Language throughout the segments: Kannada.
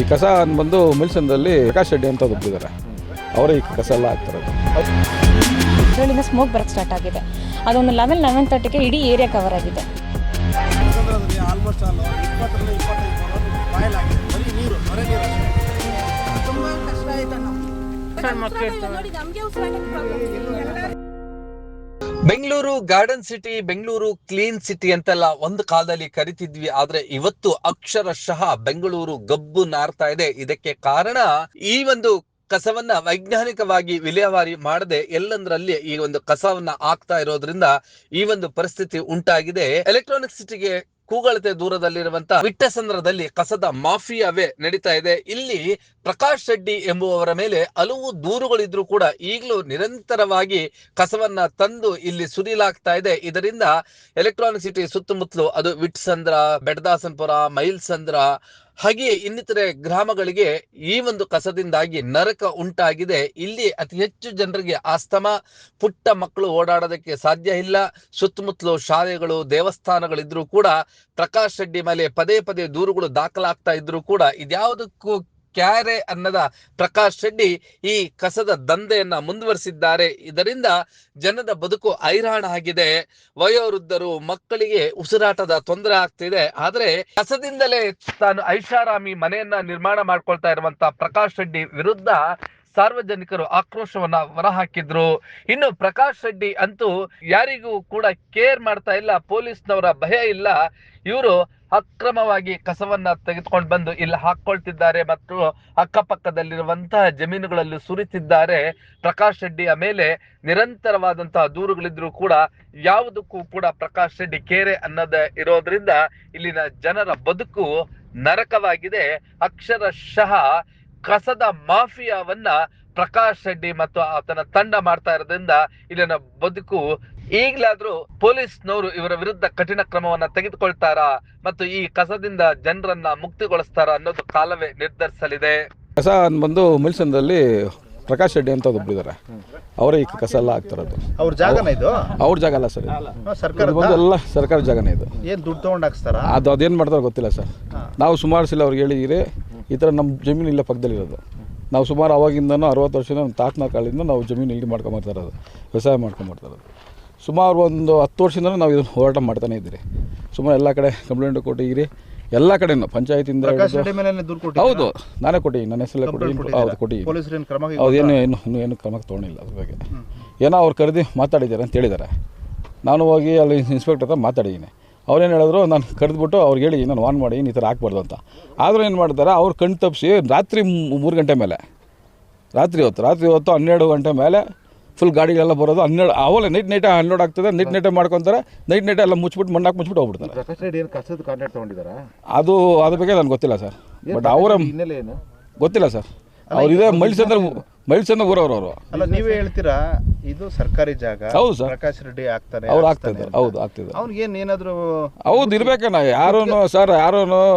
ಕಸ ಬಂದು ಮಿಲ್ಸನ್ದಲ್ಲಿ ಪ್ರಕಾಶ್ ರೆಡ್ಡಿ ಅಂತ ಒಬ್ಬಿದ್ದಾರೆ, ಅವರೇ ಈ ಕಸ ಎಲ್ಲ ಹಾಕ್ತಾರದು. ಇದರಲ್ಲಿಂದ ಸ್ಮೋಕ್ ಬರೋಕ್ಕೆ ಸ್ಟಾರ್ಟ್ ಆಗಿದೆ. ಅದೊಂದು 11-11:30ಗೆ ಇಡೀ ಏರಿಯಾ ಕವರ್ ಆಗಿದೆ. Bengaluru garden city, Bengaluru clean city ಅಂತೆಲ್ಲ ಒಂದು ಕಾಲದಲ್ಲಿ ಕರಿತಿದ್ವಿ. ಆದ್ರೆ ಇವತ್ತು ಅಕ್ಷರಶಃ ಬೆಂಗಳೂರು ಗಬ್ಬು ನಾರ್ತಾ ಇದೆ. ಇದಕ್ಕೆ ಕಾರಣ ಈ ಒಂದು ಕಸವನ್ನ ವೈಜ್ಞಾನಿಕವಾಗಿ ವಿಲೇವಾರಿ ಮಾಡದೆ ಎಲ್ಲಂದ್ರಲ್ಲಿ ಈ ಒಂದು ಕಸವನ್ನ ಹಾಕ್ತಾ ಇರೋದ್ರಿಂದ ಈ ಒಂದು ಪರಿಸ್ಥಿತಿ ಉಂಟಾಗಿದೆ. ಎಲೆಕ್ಟ್ರಾನಿಕ್ ಸಿಟಿಗೆ ಕೂಗಳತೆ ದೂರದಲ್ಲಿರುವಂತಹ ವಿಟ್ಟಸಂದ್ರದಲ್ಲಿ ಕಸದ ಮಾಫಿಯಾವೇ ನಡೀತಾ ಇದೆ. ಇಲ್ಲಿ ಪ್ರಕಾಶ್ ರೆಡ್ಡಿ ಎಂಬುವವರ ಮೇಲೆ ಹಲವು ದೂರುಗಳಿದ್ರು ಕೂಡ ಈಗಲೂ ನಿರಂತರವಾಗಿ ಕಸವನ್ನ ತಂದು ಇಲ್ಲಿ ಸುರಿಲಾಗ್ತಾ ಇದೆ. ಇದರಿಂದ ಎಲೆಕ್ಟ್ರಾನಿಕ್ ಸಿಟಿ ಸುತ್ತಮುತ್ತಲು, ಅದು ವಿಟ್ಸಂದ್ರ, ಬೆಡದಾಸನ್ಪುರ, ಮೈಲ್ಸಂದ್ರ ಹಾಗೆ ಇನ್ನಿತರೆ ಗ್ರಾಮಗಳಿಗೆ ಈ ಒಂದು ಕಸದಿಂದಾಗಿ ನರಕ ಉಂಟಾಗಿದೆ. ಇಲ್ಲಿ ಅತಿ ಹೆಚ್ಚು ಜನರಿಗೆ ಆಸ್ತಮ, ಪುಟ್ಟ ಮಕ್ಕಳು ಓಡಾಡೋದಕ್ಕೆ ಸಾಧ್ಯ ಇಲ್ಲ. ಸುತ್ತಮುತ್ತಲು ಶಾಲೆಗಳು, ದೇವಸ್ಥಾನಗಳಿದ್ರು ಕೂಡ ಪ್ರಕಾಶ್ ರೆಡ್ಡಿ ಮೇಲೆ ಪದೇ ಪದೇ ದೂರುಗಳು ದಾಖಲಾಗ್ತಾ ಇದ್ರು ಕೂಡ ಇದ್ಯಾವುದಕ್ಕೂ ಕ್ಯಾರೆ ಅನ್ನದ ಪ್ರಕಾಶ್ ರೆಡ್ಡಿ ಈ ಕಸದ ದಂಧೆಯನ್ನ ಮುಂದುವರಿಸಿದ್ದಾರೆ. ಇದರಿಂದ ಜನದ ಬದುಕು ಹೈರಾಣ ಆಗಿದೆ. ವಯೋವೃದ್ಧರು, ಮಕ್ಕಳಿಗೆ ಉಸಿರಾಟದ ತೊಂದರೆ ಆಗ್ತಿದೆ. ಆದ್ರೆ ಕಸದಿಂದಲೇ ತಾನು ಐಷಾರಾಮಿ ಮನೆಯನ್ನ ನಿರ್ಮಾಣ ಮಾಡ್ಕೊಳ್ತಾ ಇರುವಂತ ಪ್ರಕಾಶ್ ರೆಡ್ಡಿ ವಿರುದ್ಧ ಸಾರ್ವಜನಿಕರು ಆಕ್ರೋಶವನ್ನ ಹೊರಹಾಕಿದ್ರು. ಇನ್ನು ಪ್ರಕಾಶ್ ರೆಡ್ಡಿ ಅಂತೂ ಯಾರಿಗೂ ಕೂಡ ಕೇರ್ ಮಾಡ್ತಾ ಇಲ್ಲ, ಪೊಲೀಸ್ನವರ ಭಯ ಇಲ್ಲ. ಇವರು ಅಕ್ರಮವಾಗಿ ಕಸವನ್ನ ತೆಗೆದುಕೊಂಡು ಬಂದು ಇಲ್ಲಿ ಹಾಕೊಳ್ತಿದ್ದಾರೆ ಮತ್ತು ಅಕ್ಕಪಕ್ಕದಲ್ಲಿರುವಂತಹ ಜಮೀನುಗಳಲ್ಲಿ ಸುರಿತಿದ್ದಾರೆ. ಪ್ರಕಾಶ್ ರೆಡ್ಡಿಯ ಮೇಲೆ ನಿರಂತರವಾದಂತಹ ದೂರುಗಳಿದ್ರು ಕೂಡ ಯಾವುದಕ್ಕೂ ಕೂಡ ಪ್ರಕಾಶ್ ರೆಡ್ಡಿ ಕೇರೆ ಅನ್ನೋದೇ ಇರೋದ್ರಿಂದ ಇಲ್ಲಿನ ಜನರ ಬದುಕು ನರಕವಾಗಿದೆ. ಅಕ್ಷರಶಃ ಕಸದ ಮಾಫಿಯಾವನ್ನ ಪ್ರಕಾಶ್ ರೆಡ್ಡಿ ಮತ್ತು ಆತನ ತಂಡ ಮಾಡ್ತಾ ಇರೋದ್ರಿಂದ ಇಲ್ಲಿನ ಬದುಕು, ಈಗಲಾದ್ರೂ ಪೊಲೀಸ್ನವರು ಇವರ ವಿರುದ್ಧ ಕಠಿಣ ಕ್ರಮವನ್ನ ತೆಗೆದುಕೊಳ್ತಾರಾ ಮತ್ತು ಈ ಕಸದಿಂದ ಜನರನ್ನ ಮುಕ್ತಿಗೊಳಿಸ್ತಾರ ಅನ್ನೋದು ಕಾಲವೇ ನಿರ್ಧರಿಸಲಿದೆ. ಕಸ ಬಂದು ಮಿಲ್ಸನ್ದಲ್ಲಿ ಪ್ರಕಾಶ್ ರೆಡ್ಡಿ ಅಂತ ಒಬ್ಬಿದ್ದಾರೆ, ಅವರೇ ಈ ಕಸ ಎಲ್ಲ ಹಾಕ್ತಾರದು. ಅವ್ರ ಜಾಗನ ಇದು? ಅವ್ರ ಜಾಗ ಅಲ್ಲ ಸರ್, ಸರ್ಕಾರ ಎಲ್ಲ ಸರ್ಕಾರ ಜಾಗನೇ ಇದು. ಏನು ದುಡ್ಡು ತೊಗೊಂಡು ಹಾಕ್ಸ್ತಾರ? ಅದೇನು ಮಾಡ್ತಾರೋ ಗೊತ್ತಿಲ್ಲ ಸರ್. ನಾವು ಸುಮಾರು ಸಲ ಅವ್ರಿಗೆ ಹೇಳಿದಿರಿ, ಈ ಥರ ನಮ್ಮ ಜಮೀನು ಇಲ್ಲೇ ಪಕ್ಕದಲ್ಲಿರೋದು. ನಾವು ಸುಮಾರು ಅವಾಗಿಂದನೂ 60 ವರ್ಷದ ನಮ್ಮ ತಾತನ ಕಾಲದಿಂದ ನಾವು ಜಮೀನು ಇಲ್ಲಿ ಮಾಡ್ಕೊಂಬರ್ತಾ ಇರೋದು, ವ್ಯವಸಾಯ ಮಾಡ್ಕೊಂಬರ್ತಾ ಇರೋದು. ಸುಮಾರು ಒಂದು 10 ವರ್ಷದಿಂದಲೂ ನಾವು ಇದನ್ನು ಹೋರಾಟ ಮಾಡ್ತಾನೆ ಇದ್ದೀರಿ. ಸುಮಾರು ಎಲ್ಲ ಕಡೆ ಕಂಪ್ಲೇಂಟ್ ಕೊಟ್ಟಿದ್ದೀರಿ, ಎಲ್ಲ ಕಡೆನೂ ಪಂಚಾಯತಿಂದ. ಹೌದು, ನಾನೇ ಕೊಟ್ಟಿದ್ದೀನಿ, ನನ್ನ ಹೆಸರಲ್ಲೇ ಕೊಟ್ಟಿದ್ದೀನಿ. ಹೌದು, ಕೊಟ್ಟಿದ್ದೀನಿ. ಹೌದು, ಏನು ಕ್ರಮ ತೊಗೊಂಡಿಲ್ಲ ಅದ್ರ ಬಗ್ಗೆ. ಏನೋ ಅವ್ರು ಕರೆದು ಮಾತಾಡಿದ್ದಾರೆ ಅಂತ ಹೇಳಿದ್ದಾರೆ. ನಾನು ಹೋಗಿ ಅಲ್ಲಿ ಇನ್ಸ್ಪೆಕ್ಟರ್ ಹತ್ರ ಮಾತಾಡಿದ್ದೀನಿ. ಅವ್ರೇನು ಹೇಳಿದ್ರು, ನಾನು ಕರೆದ್ಬಿಟ್ಟು ಅವ್ರಿಗೆ ಹೇಳಿ ನಾನು ಆನ್ ಮಾಡಿ ಈ ಥರ ಹಾಕ್ಬಾರ್ದು ಅಂತ. ಆದರೂ ಏನು ಮಾಡ್ತಾರೆ, ಅವ್ರು ಕಣ್ಣು ತಪ್ಪಿಸಿ ರಾತ್ರಿ 3 ಗಂಟೆ ಮೇಲೆ, ರಾತ್ರಿ ಹೊತ್ತು 12 ಗಂಟೆ ಮೇಲೆ ಫುಲ್ ಗಾಡಿಗಳೆಲ್ಲ ಬರೋದು. 12 ಅವಲೇ ನೈಟ್ ಅನ್ಲೋಡ್ ಆಗ್ತದೆ, ನೈಟ್ ಮಾಡ್ಕೊತಾರೆ. ನೈಟ್ ಎಲ್ಲ ಮುಚ್ಚಿಬಿಟ್ಟು ಮುಚ್ಚಿಬಿಟ್ಟು ಹೋಗ್ಬಿಡ್ತಾರೆ. ಪ್ರಕಾಶ್ ರೆಡ್ಡಿ ಏನು ಕಸದ ಕಾಂಟ್ರಾಕ್ಟ್ ತೊಗೊಂಡಿದ್ದಾರಾ? ಅದ್ರ ಬಗ್ಗೆ ನನಗೆ ಗೊತ್ತಿಲ್ಲ ಸರ್. ಬಟ್ ಅವರ ಹಿನ್ನೆಲೆ ಏನು ಗೊತ್ತಿಲ್ಲ ಸರ್. ಅವ್ರು ಇದೇ ಮೈಲ್ಸಂದ್ರ ಊರವರು ಅವರು. ಅಲ್ಲ, ನೀವೇ ಹೇಳ್ತೀರಾ ಇದು ಸರ್ಕಾರಿ ಜಾಗ. ಹೌದು ಸರ್, ಪ್ರಕಾಶ್ ರೆಡ್ಡಿ ಆಗ್ತಾನೆ, ಅವ್ರು ಆಗ್ತಿದ್ದಾರೆ. ಹೌದು, ಆಗ್ತಿದ್ದಾರೆ. ಅವ್ನಿಗೇನು ಏನಾದರೂ ಹೌದು ಇರ್ಬೇಕಣ್ಣ. ಯಾರೂ ಸರ್, ಯಾರೂ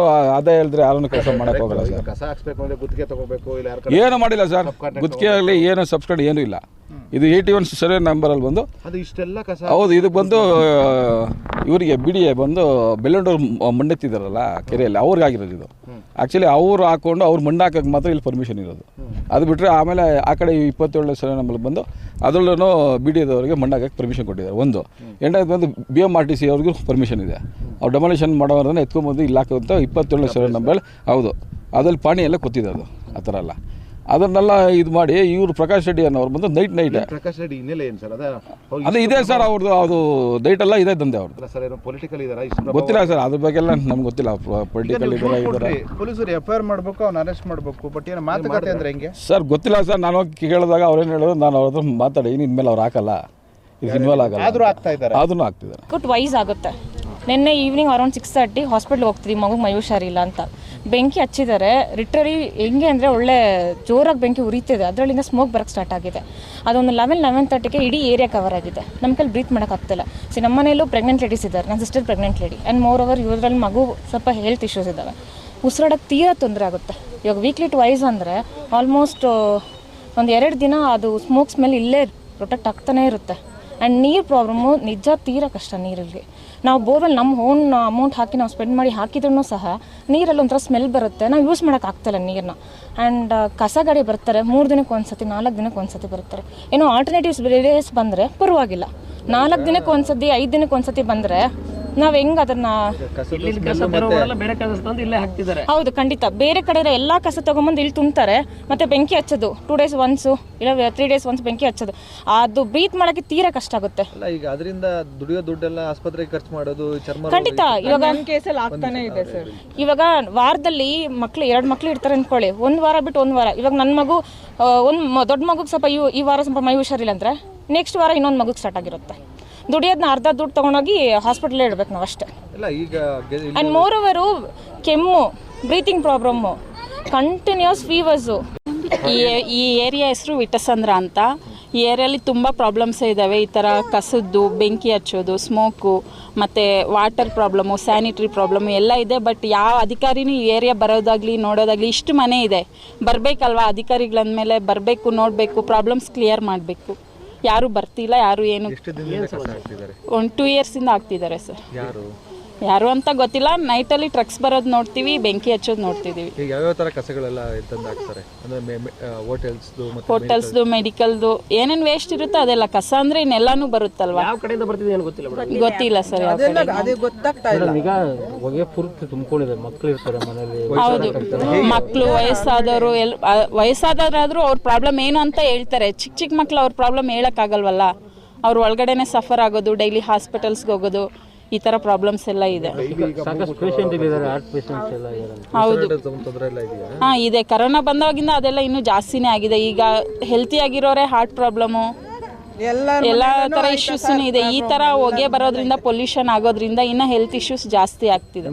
ಅದೇ ಹೇಳಿದ್ರೆ ಯಾರೂ ಕೆಲಸ ಮಾಡಕ್ಕೆ ಹೋಗಲ್ಲ ಸರ್. ಕಸ ಹಾಕ್ಸ್ಬೇಕು ಅಂದ್ರೆ ಗುತ್ತಿಗೆ ತಗೋಬೇಕು, ಇಲ್ಲ ಏನು ಮಾಡಿಲ್ಲ ಸರ್. ಗುತ್ತಿಗೆ ಆಗಲಿ ಏನು ಸಬ್ಸಿಡಿ ಏನೂ ಇಲ್ಲ. ಇದು 81 ಸರ್ವೆ ನಂಬರಲ್ಲಿ ಬಂದು ಅದು ಇಷ್ಟೆಲ್ಲ ಕಸ. ಹೌದು, ಇದು ಬಂದು ಇವರಿಗೆ BDA ಬಂದು ಬೆಳ್ಳಂಡೂರು ಮಣ್ಣೆತ್ತಿದ್ದಾರಲ್ಲ ಕೆರೆಯಲ್ಲಿ, ಅವ್ರಿಗೆ ಆಗಿರೋದು ಇದು. ಆ್ಯಕ್ಚುಲಿ ಅವ್ರು ಹಾಕ್ಕೊಂಡು ಅವ್ರು ಮಣ್ಣು ಹಾಕೋಕ್ಕೆ ಮಾತ್ರ ಇಲ್ಲಿ ಪರ್ಮಿಷನ್ ಇರೋದು. ಅದು ಬಿಟ್ಟರೆ ಆಮೇಲೆ ಆ ಕಡೆ 27 ಸರ್ವೆ ನಂಬರ್ ಬಂದು ಅದರಲ್ಲೂ BDAದವರಿಗೆ ಮಣ್ಣು ಹಾಕೋಕ್ಕೆ ಪರ್ಮಿಷನ್ ಕೊಟ್ಟಿದ್ದಾರೆ. ಒಂದು ಎರಡನೇದು ಬಂದು BMRTC ಅವ್ರಿಗೂ ಪರ್ಮಿಷನ್ ಇದೆ. ಅವ್ರು ಡೆಮಾಲಿಷನ್ ಮಾಡೋರನ್ನ ಎತ್ಕೊಂಡ್ಬಂದು ಇಲ್ಲಿ ಹಾಕುವಂಥ 27 ಸರ್ವೆ ನಂಬರ್. ಹೌದು, ಅದ್ರಲ್ಲಿ ಪಾಣಿ ಎಲ್ಲ ಕೊತ್ತಿದೆ ಅದು, ಆ ಥರ ಎಲ್ಲ. ಅದನ್ನೆಲ್ಲ ಇದು ಮಾಡಿ ಇವರು ಪ್ರಕಾಶ್ ರೆಡ್ಡಿ ಅನ್ನೋರು ಬಂದು ನೈಟ್ ಪ್ರಕಾಶ್ ರೆಡ್ಡಿ ಹಿನ್ನೆಲೆ ಏನು ಸರ್? ಅದೇ ಇದೆ ಸರ್ ಅವ್ರದ್ದು, ಅದು ನೈಟ್ ಎಲ್ಲ ಇದೆ ದಂಧೆ ಅವ್ರದ್ದು. ಸರ್, ಏನೋ ಪೊಲಿಟಿಕಲ್ ಇದಾರ? ಗೊತ್ತಿಲ್ಲ ಸರ್, ಅದ್ರ ಬಗ್ಗೆ ಎಲ್ಲ ನಮ್ಗೆ ಗೊತ್ತಿಲ್ಲ. ಪೊಲಿಟಿಕಲ್ ಇದ್ದಾರೆ. ಪೊಲೀಸರು FIR ಮಾಡಬೇಕು, ಅವ್ನು ಅರೆಸ್ಟ್ ಮಾಡಬೇಕು. ಬಟ್ ಏನು ಮಾತುಕತೆ ಅಂದ್ರೆ ಹೆಂಗೆ ಸರ್ ಗೊತ್ತಿಲ್ಲ ಸರ್. ನಾನು ಕೇಳಿದಾಗ ಅವ್ರೇನು ಹೇಳೋದು, ನಾನು ಅವ್ರ ಹತ್ರ ಮಾತಾಡಿ ಇನ್ಮೇಲೆ ಅವ್ರು ಹಾಕಲ್ಲ, ಇದು ಇನ್ವಾಲ್ವ್ ಆಗಲ್ಲ. ಆದರೂ ಆಗ್ತಾ ಇದ್ದಾರೆ, ಅದನ್ನು ಆಗ್ತಿದ್ದಾರೆ. ವೈಸ್ ಆಗುತ್ತೆ. ನಿನ್ನೆ ಈವ್ನಿಂಗ್ ಅರೌಂಡ್ 6:30 ಹಾಸ್ಪಿಟ್ಲ್ಗೆ ಹೋಗ್ತಿದ್ವಿ, ಮಗುಗೆ ಮೈ ಹುಷಾರಿಲ್ಲ ಅಂತ. ಬೆಂಕಿ ಹಚ್ಚಿದ್ದಾರೆ. ಲಿಟ್ರಲಿ ಹೆಂಗೆ ಅಂದರೆ ಒಳ್ಳೆ ಜೋರಾಗಿ ಬೆಂಕಿ ಉರಿತಿದೆ. ಅದರಲ್ಲಿಂದ ಸ್ಮೋಕ್ ಬರೋಕ್ಕೆ ಸ್ಟಾರ್ಟ್ ಆಗಿದೆ. ಅದೊಂದು 11-11:30ಗೆ ಇಡೀ ಏರಿಯಾ ಕವರ್ ಆಗಿದೆ. ನಮ್ಮ ಕೈಲಿ ಬ್ರೀತ್ ಮಾಡೋಕ್ಕಾಗ್ತಿಲ್ಲ. ನಮ್ಮ ಮನೆಯಲ್ಲೂ ಪ್ರೆಗ್ನೆಂಟ್ ಲೇಡೀಸ್ ಇದ್ದಾರೆ, ನನ್ನ sister pregnant lady. And more over ಇವರಲ್ಲಿ ಮಗು ಸ್ವಲ್ಪ ಹೆಲ್ತ್ ಇಶ್ಯೂಸ್ ಇದ್ದಾವೆ. ಉಸಿರಾಡೋಕ್ಕೆ ತೀರಾ ತೊಂದರೆ ಆಗುತ್ತೆ. ಇವಾಗ ವೀಕ್ಲಿ ಟ್ವೈಸ್ ಅಂದರೆ ಆಲ್ಮೋಸ್ಟ್ ಒಂದು 2 ದಿನ ಅದು ಸ್ಮೋಕ್ ಸ್ಮೆಲ್ ಇಲ್ಲೇ ಪ್ರೊಟೆಕ್ಟ್ ಆಗ್ತಾನೇ ಇರುತ್ತೆ. ಆ್ಯಂಡ್ ನೀರು ಪ್ರಾಬ್ಲಮ್ಮು ನಿಜ ತೀರಾ ಕಷ್ಟ ನೀರಲ್ಲಿ. ನಾವು ಬೋರ್ವೆಲ್ ನಮ್ಮ ಓನ್ ಅಮೌಂಟ್ ಹಾಕಿ ನಾವು ಸ್ಪೆಂಡ್ ಮಾಡಿ ಹಾಕಿದ್ರೂ ಸಹ ನೀರಲ್ಲಿ ಒಂಥರ ಸ್ಮೆಲ್ ಬರುತ್ತೆ, ನಾವು ಯೂಸ್ ಮಾಡೋಕ್ಕಾಗ್ತಾಯಿಲ್ಲ ನೀರನ್ನ. ಆ್ಯಂಡ್ ಕಸ ಗಾಡಿ ಬರ್ತಾರೆ 3 ದಿನಕ್ಕೆ ಒಂದ್ಸತಿ 4 ದಿನಕ್ಕೆ ಒಂದ್ಸತಿ ಬರ್ತಾರೆ. ಏನೋ ಆಲ್ಟರ್ನೇಟಿವ್ಸ್ ಡೇಸ್ ಬಂದರೆ ಪರವಾಗಿಲ್ಲ, 4 ದಿನಕ್ಕೆ ಒಂದ್ಸತಿ 5 ದಿನಕ್ಕೆ ಒಂದ್ಸತಿ ಬಂದರೆ ನಾವು ಹೆಂಗೆ ಅದನ್ನು ಹೌದು ಖಂಡಿತ ಬೇರೆ ಕಡೆ ಎಲ್ಲ ಕಸ ತೊಗೊಂಬಂದು ಇಲ್ಲಿ ತುಂಬ್ತಾರೆ, ಮತ್ತು ಬೆಂಕಿ ಹಚ್ಚೋದು 2 days ಒನ್ಸು ಇಲ್ಲ 3 days ಒನ್ಸ್ ಬೆಂಕಿ ಹಚ್ಚೋದು, ಅದು ಬ್ರೀತ್ ಮಾಡೋಕ್ಕೆ ತೀರಾ ಕಷ್ಟ ಆಗುತ್ತೆ. ಅಲ್ಲ ಈಗ ಅದರಿಂದ ದುಡಿಯೋ ದುಡ್ಡೆಲ್ಲ ಆಸ್ಪತ್ರೆಗೆ ಖರ್ಚು ಮಾಡೋದು ಚರ್ಮ ಖಂಡಿತ ಇವಾಗ ಇವಾಗ ವಾರದಲ್ಲಿ ಮಕ್ಳು 2 ಮಕ್ಳು ಇರ್ತಾರೆ ಅಂದ್ಕೊಳ್ಳಿ, 1 ವಾರ ಬಿಟ್ಟು 1 ವಾರ. ಇವಾಗ ನನ್ನ ಮಗು ದೊಡ್ಡ ಮಗುಗೆ ಸ್ವಲ್ಪ ಈ ವಾರ ಸ್ವಲ್ಪ ಮೈ ಹುಷಾರಿಲ್ಲ ಅಂದರೆ ನೆಕ್ಸ್ಟ್ ವಾರ ಇನ್ನೊಂದು ಮಗುಗೆ ಸ್ಟಾರ್ಟ್ ಆಗಿರುತ್ತೆ. ದುಡಿಯೋದನ್ನ ಅರ್ಧ ದುಡ್ಡು ತೊಗೊಂಡೋಗಿ ಹಾಸ್ಪಿಟ್ಲೇ ಇಡ್ಬೇಕು ನಾವು ಅಷ್ಟೇ. ಆ್ಯಂಡ್ ಮೋರ್ ಓವರು ಕೆಮ್ಮು, ಬ್ರೀತಿಂಗ್ ಪ್ರಾಬ್ಲಮ್ಮು, ಕಂಟಿನ್ಯೂಸ್ ಫೀವರ್ಸು. ಈ ಏರಿಯಾ ಹೆಸರು ವಿಟಸಂದ್ರ ಅಂತ. ಈ ಏರಿಯಲ್ಲಿ ತುಂಬ ಪ್ರಾಬ್ಲಮ್ಸ್ ಇದ್ದಾವೆ. ಈ ಥರ ಕಸದ್ದು, ಬೆಂಕಿ ಹಚ್ಚೋದು, ಸ್ಮೋಕು, ಮತ್ತು ವಾಟರ್ ಪ್ರಾಬ್ಲಮ್ಮು, ಸ್ಯಾನಿಟ್ರಿ ಪ್ರಾಬ್ಲಮ್ಮು ಎಲ್ಲ ಇದೆ. ಬಟ್ ಯಾವ ಅಧಿಕಾರಿನೂ ಈ ಏರಿಯಾ ಬರೋದಾಗಲಿ ನೋಡೋದಾಗಲಿ, ಇಷ್ಟು ಮನೆ ಇದೆ, ಬರಬೇಕಲ್ವಾ ಅಧಿಕಾರಿಗಳಂದಮೇಲೆ ಬರಬೇಕು, ನೋಡಬೇಕು, ಪ್ರಾಬ್ಲಮ್ಸ್ ಕ್ಲಿಯರ್ ಮಾಡಬೇಕು. ಯಾರೂ ಬರ್ತಿಲ್ಲ, ಯಾರು ಏನು 1-2 ಇಯರ್ಸಿಂದ ಆಗ್ತಿದ್ದಾರೆ ಸರ್. ಯಾರು ಅಂತ ಗೊತ್ತಿಲ್ಲ. ನೈಟಲ್ಲಿ ಟ್ರಕ್ಸ್ ಬರೋದು ನೋಡ್ತೀವಿ, ಬೆಂಕಿ ಹಚ್ಚೋದು ನೋಡ್ತಿದ್ದೀವಿ. ಯಾವ್ಯಾವ ಥರ ಕಸಗಳೆಲ್ಲ ತಂದು ಹಾಕ್ತಾರೆ ಅಂದರೆ ಹೋಟೆಲ್ಸ್ದು, ಮೆಡಿಕಲ್ದು ಏನೇನು ವೇಸ್ಟ್ ಇರುತ್ತೋ ಅದೆಲ್ಲ ಕಸ ಅಂದರೆ ಇನ್ನೆಲ್ಲಾನು ಬರುತ್ತಲ್ವಾ? ಗೊತ್ತಿಲ್ಲ ಸರ್. ಹೌದು, ಮಕ್ಕಳು, ವಯಸ್ಸಾದವರು ವಯಸ್ಸಾದವರಾದರೂ ಅವ್ರ ಪ್ರಾಬ್ಲಮ್ ಏನು ಅಂತ ಹೇಳ್ತಾರೆ. ಚಿಕ್ಕ ಮಕ್ಕಳು ಅವ್ರ ಪ್ರಾಬ್ಲಮ್ ಹೇಳೋಕ್ಕಾಗಲ್ವಲ್ಲ, ಅವ್ರು ಒಳಗಡೆನೆ ಸಫರ್ ಆಗೋದು, ಡೈಲಿ ಹಾಸ್ಪಿಟಲ್ಸ್ಗೆ ಹೋಗೋದು, ಈ ಥರ ಪ್ರಾಬ್ಲಮ್ಸ್ ಎಲ್ಲ ಇದೆ. ಹೌದು, ಹಾಂ ಇದೆ. ಕರೋನಾ ಬಂದಾಗಿಂದ ಅದೆಲ್ಲ ಇನ್ನೂ ಜಾಸ್ತಿನೇ ಆಗಿದೆ. ಈಗ ಹೆಲ್ತಿ ಆಗಿರೋರೆ ಹಾರ್ಟ್ ಪ್ರಾಬ್ಲಮ್ಮು, ಎಲ್ಲ ಥರ ಇಶ್ಯೂಸೂ ಇದೆ. ಈ ಥರ ಹೊಗೆ ಬರೋದ್ರಿಂದ, ಪೊಲ್ಯೂಷನ್ ಆಗೋದ್ರಿಂದ ಇನ್ನೂ ಹೆಲ್ತ್ ಇಶ್ಯೂಸ್ ಜಾಸ್ತಿ ಆಗ್ತಿದೆ.